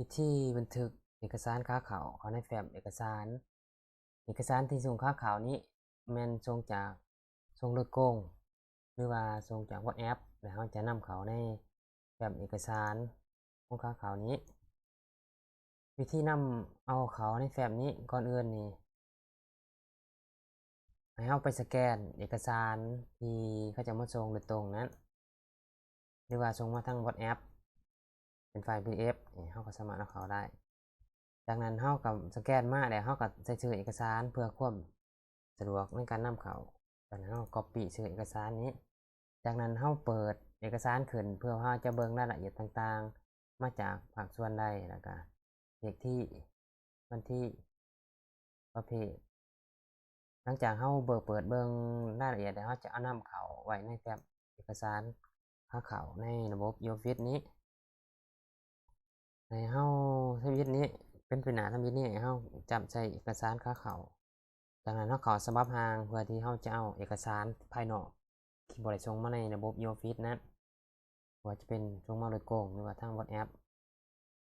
วิธีบันทึกเอกสารค้าขาวเขาในแฟ้มเอกสารที่ส่งค้าขาวนี้แม่นส่งจากส่งโดยกงหรือว่าส่งจาก WhatsApp แล้วเราจะนำเขาในแฟ้มเอกสารของค้าขาวนี้วิธีนำเอาเขาในแฟ้มนี้ก่อนอื่นนี่ให้เราไปสแกนเอกสารที่เขาจะมาส่งโดยตรงนั้นหรือว่าส่งมาทาง WhatsApp เป็นไฟล์ PDF นี่เราก็สามารถเอาเขาได้จากนั้นเราก็สแกนมาแล้วเราก็ใส่ชื่อเอกสารเพื่อความสะดวกในการนำเขาจากนั้นเรา copy ชื่อเอกสารนี้จากนั้นเราเปิดเอกสารขึ้นเพื่อเราจะเบิ่งรายละเอียดต่างๆมาจากภาคส่วนใดแล้วก็เลขที่วันที่ประเภทหลังจากเราเปิดเบิ่งรายละเอียดแล้วเราจะเอานำเขาไว้ในแฟ้มเอกสารค้าขาวในระบบ Office นี้ให้เราทำวิธีนี้เป็นหน้าทำวิธีนี้ให้เราจำใส่เอกสารค้าขาวจากนั้นเราเข้าสมัครหางเพื่อที่เราจะเอาเอกสารภายนอกที่บ่ได้ส่งมาในระบบ Office นั้นว่าจะเป็นส่งมาโดยกงหรือว่าทาง WhatsApp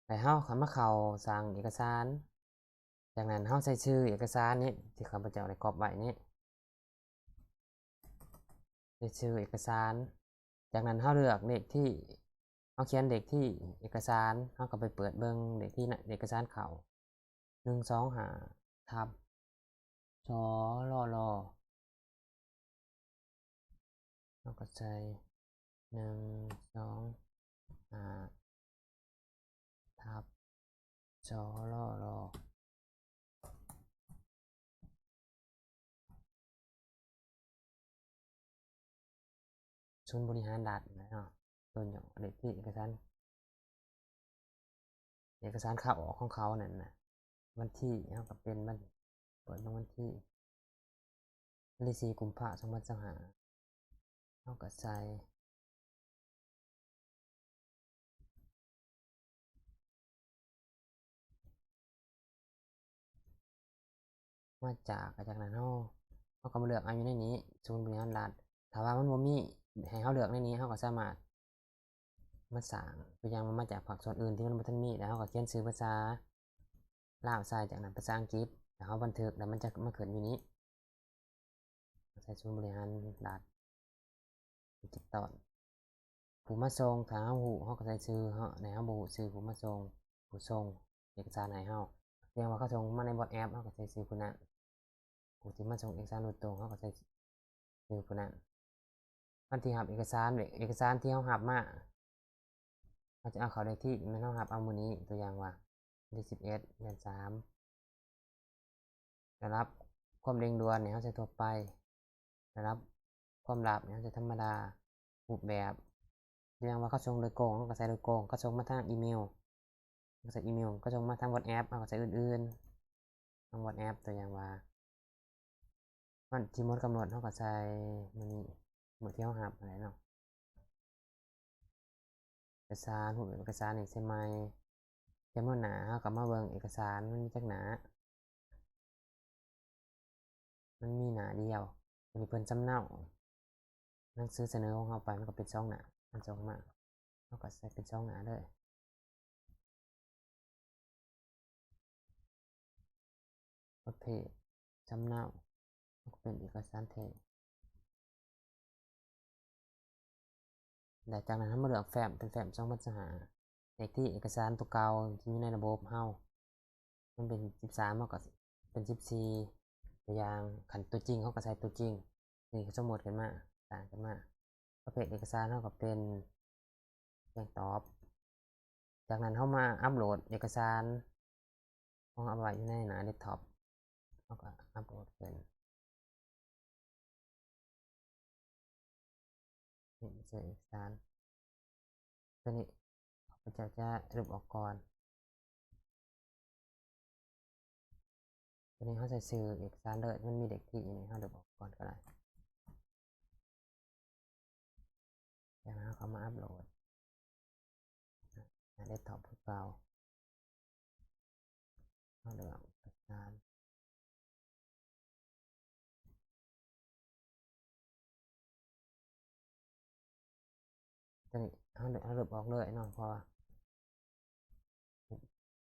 แล้วเราเข้ามาเข้าสั่งเอกสารจากนั้นเราใส่ชื่อเอกสารนี้ที่ข้าพเจ้าได้กรอกไว้นี้ใส่ชื่อเอกสารจากนั้นเราเลือกเลขที่เราเขียนเลขที่เอกสารเราก็ไปเปิดเบิ่งเลขที่เอกสารเขา125ทับชลลเราก็ใส่125ทับชลลศูนย์บริหารรัฐนะเนาะตัวอย่างเลขที่เอกสารเข้าออกของเขานั่นนะวันที่เขาก็เป็นมันเปิดวันที่4 กุมภาพันธ์2025เขาก็ใส่มาจากนั้นเขาก็มาเลือกเอาอยู่ในนี้ศูนย์บริหารรัฐถ้าว่ามันบ่มีให้เขาเลือกในนี้เขาก็สามารถมาสร้างตัวอย่างมันมาจากภาคส่วนอื่นที่มันบ่ทันมีแล้วเขาก็เขียนชื่อภาษาลาวใส่จากนั้นภาษาอังกฤษแล้วเขาบันทึกแล้วมันจะมาขึ้นอยู่นี้ใส่ศูนย์บริหารรัฐดิจิตอลผู้มาส่งถ้าเขาก็ใส่ชื่อเขาในเขาบ่ฮู้ชื่อผู้มาส่งผู้ส่งเอกสารให้เขาเรียกว่าเขาส่งมาในบอทแอปเขาก็ใส่ชื่อผู้นั้นผู้ที่มาส่งเอกสารโดยตรงเขาก็ใส่ชื่อผู้นั้นวันที่รับเอกสารที่เขารับมาเขาจะเอาเขาได้ที่มันเขารับเอามื้อนี้ตัวอย่างว่าวันที่11 เดือน 3ได้รับความเร่งด่วนเนี่ยเขาใช้ทั่วไปได้รับความลับเนี่ยเขาใช้ธรรมดารูปแบบอย่างว่าเขาส่งโดยกงเขาก็ใส่โดยกงเขาส่งมาทางอีเมลก็ใส่อีเมลก็ส่งมาทาง WhatsApp เขาก็ใส่อื่นๆทาง WhatsApp ตัวอย่างว่าวันที่หมดกำหนดเขาก็ใส่มื้อนี้มื้อที่เขารับอะไรเนาะเอกสารรูปแบบเอกสารนี่ใช่ไหมจำนวนหน้าเขาก็มาเบิ่งเอกสารมันมีจักหน้ามันมีหน้าเดียวอันนี้เพิ่นสำเนาหนังสือเสนอของเราไปมันก็เป็น2หน้ามันส่งมาเขาก็ใส่เป็น2หน้าเลยประเภทสำเนาก็เป็นเอกสารแท้แต่จากนั้นเรามาเลือกแฟ้มเป็นแฟ้ม2025เลขที่เอกสารตัวเก่าที่อยู่ในระบบเรามันเป็น13เราก็เป็น14ตัวอย่างคันตัวจริงเขาก็ใส่ตัวจริงนี่สมมุติขึ้นมาต่างกันมาประเภทเอกสารเราก็เป็นแจ้งตอบจากนั้นเรามาอัปโหลดเอกสารของเอาไว้อยู่ในหน้าเดสก์ท็อปเราก็อัปโหลดเป็นนี่เจอเอกสารตัวนี้เราจะลบออกก่อนตัวนี้เขาใส่ชื่อเอกสารเลยมันมีเด็กที่อยู่ในเขาลบออกก่อนก็ได้จากนั้นเขามาอัปโหลดหน้าเดสก์ท็อปของเราเขาเลือกเอกสารตัวนี้เขาลบออกเลยเนาะเพราะว่า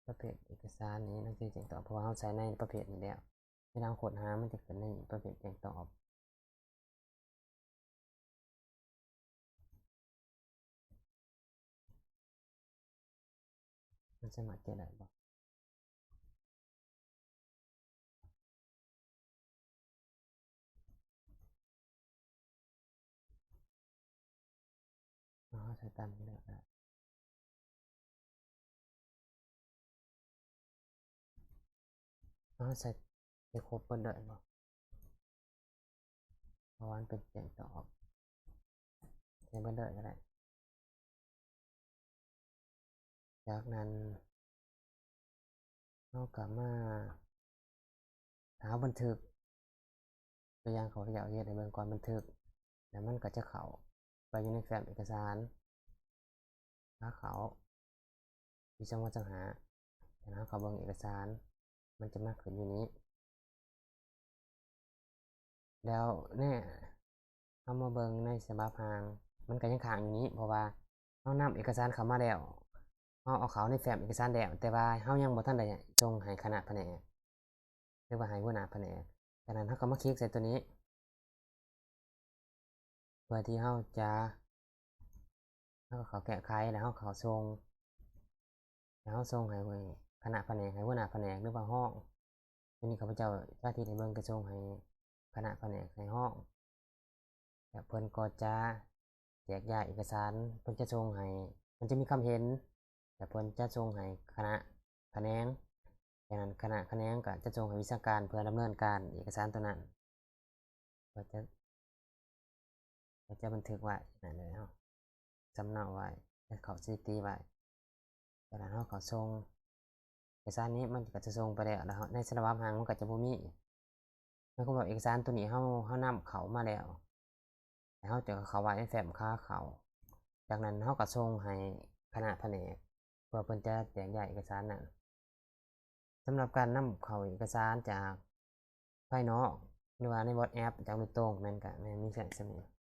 ประเภทเอกสารนี้หนังสือแจ้งตอบเพราะว่าเราใช้ในประเภทนี้แล้วเวลาค้นหามันจะขึ้นในประเภทแจ้งตอบมันสามารถเจอได้บ่เราใช้ตามนี้ได้เราใช้ไปครบเบิดได้บ่เพราะว่ามันเป็นแจ้งตอบใช้เบิดได้ก็ได้จากนั้นเราก็มาหาบันทึกตัวอย่างเขาอยากเฮ็ดให้เบิ่งก่อนบันทึกแล้วมันก็จะเข้าไปอยู่ในแฟ้มเอกสารถ้าเขาที่จังหวัดจังหาแต่ถ้าเขาเบิ่งเอกสารมันจะมาขึ้นอยู่นี้แล้วเนี่ยเอามาเบิ่งในฉบับร่างมันก็ยังค้างอยู่นี้เพราะว่าเรานำเอกสารเข้ามาแล้วเราเอาเข้าในแฟ้มเอกสารแล้วแต่ว่าเรายังบ่ทันได้ส่งให้คณะแผนกหรือว่าให้หัวหน้าแผนกฉะนั้นเราก็มาคลิกใส่ตัวนี้เพื่อที่เราจะเราก็เข้าแก้ไขแล้วเราเข้าส่งแล้วเราส่งให้คณะแผนกให้หัวหน้าแผนกหรือว่าห้องทีนี้ข้าพเจ้าสาธิตให้เบิ่งก็ส่งให้คณะแผนกในห้องแล้วเพิ่นก็จะแยกย้ายเอกสารเพิ่นจะส่งให้มันจะมีคำเห็นแล้วเพิ่นจะส่งให้คณะแขนงจากนั้นคณะแขนงก็จะส่งให้วิชาการเพื่อดำเนินการเอกสารตัวนั้นก็จะบันทึกไว้นั่นเลยเนาะสำเนาไว้แล้วเข้าสถิติไว้จากนั้นเราก็ส่งเอกสารนี้มันก็จะส่งไปแล้วแล้วในฉบับร่างมันก็จะบ่มีหมายความว่าเอกสารตัวนี้เรานำเข้ามาแล้วแล้วเราจะเข้าไว้ในแฟ้มค่าเข้าจากนั้นเราก็ส่งให้คณะแผนกเพื่อเพิ่นจะแยกย้ายเอกสารนั้นสำหรับการนำเข้าเอกสารจากภายนอกหรือว่าใน WhatsApp จากโดยตรงแม่นก็แม่นมีแค่นี้